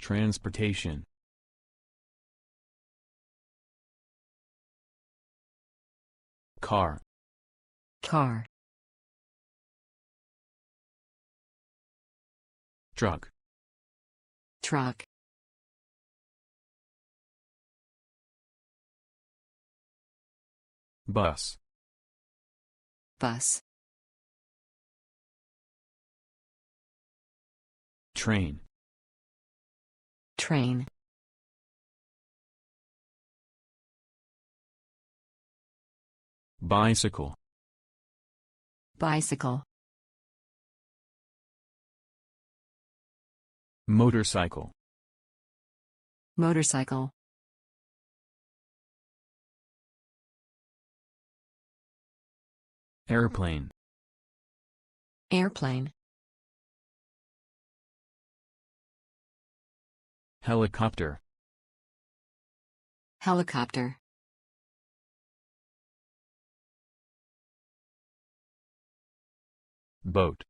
Transportation. Car. car, Truck. truck, Bus. bus, Train. train, Bicycle. bicycle, Motorcycle. motorcycle, Airplane. airplane, Helicopter. helicopter, Boat.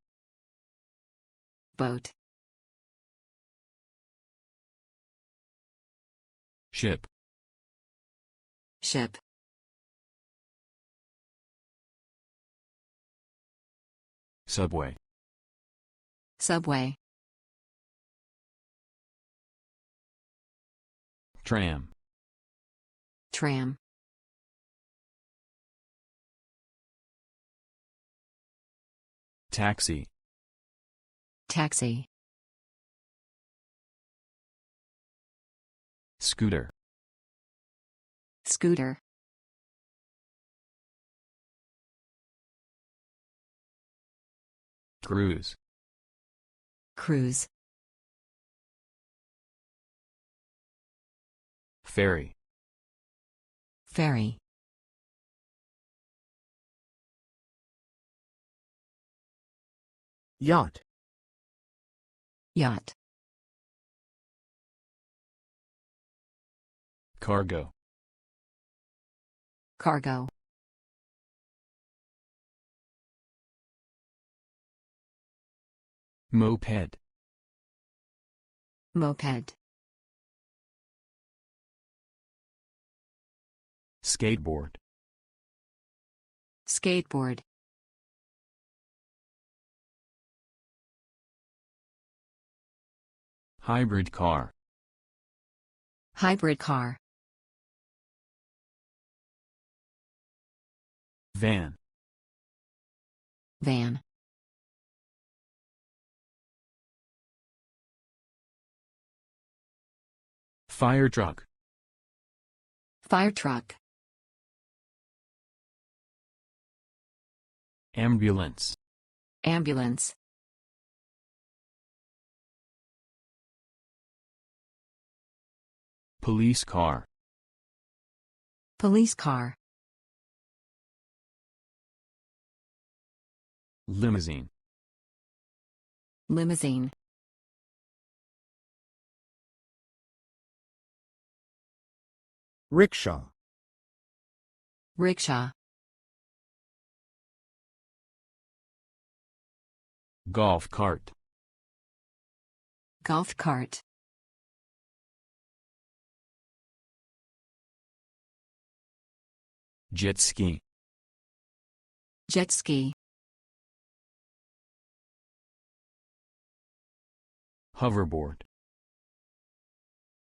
boat, Ship. ship, Subway. subway, Tram. tram, Taxi. taxi, Scooter. scooter, Cruise. cruise, Ferry. ferry, Yacht. yacht, Cargo. cargo, Moped. moped, Skateboard. skateboard, Hybrid car. hybrid car, Van. van, Fire truck. fire truck, Ambulance. ambulance, Police car. police car, Limousine. limousine, Rickshaw. rickshaw, Golf cart. golf cart, Jet ski. jet ski, Hoverboard.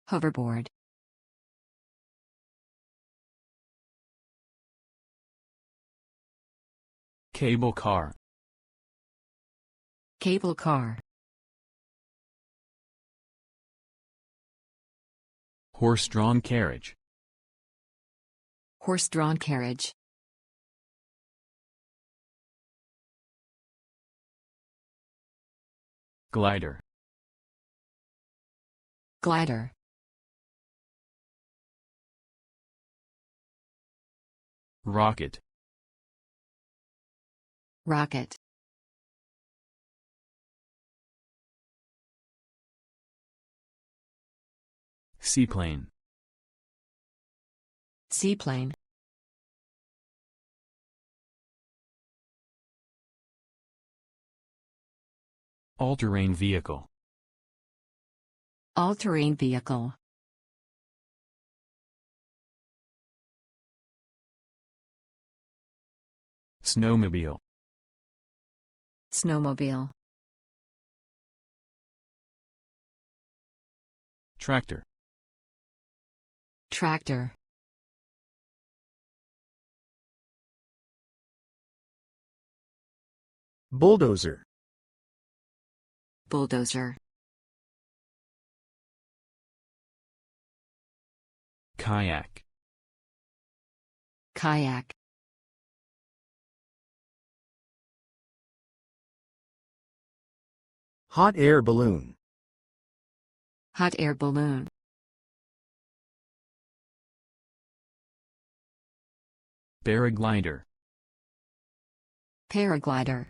hoverboard, Cable car. cable car, Horse-drawn carriage. horse-drawn carriage, Glider. glider, Rocket. rocket, Seaplane. seaplane, All-terrain vehicle. All-terrain vehicle. Snowmobile. Snowmobile. Tractor. Tractor. Bulldozer. Bulldozer. Kayak. Kayak. Hot air balloon. Hot air balloon. Paraglider. Paraglider.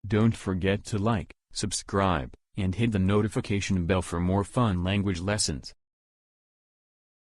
Don't forget to like, subscribe, and hit the notification bell for more fun language lessons.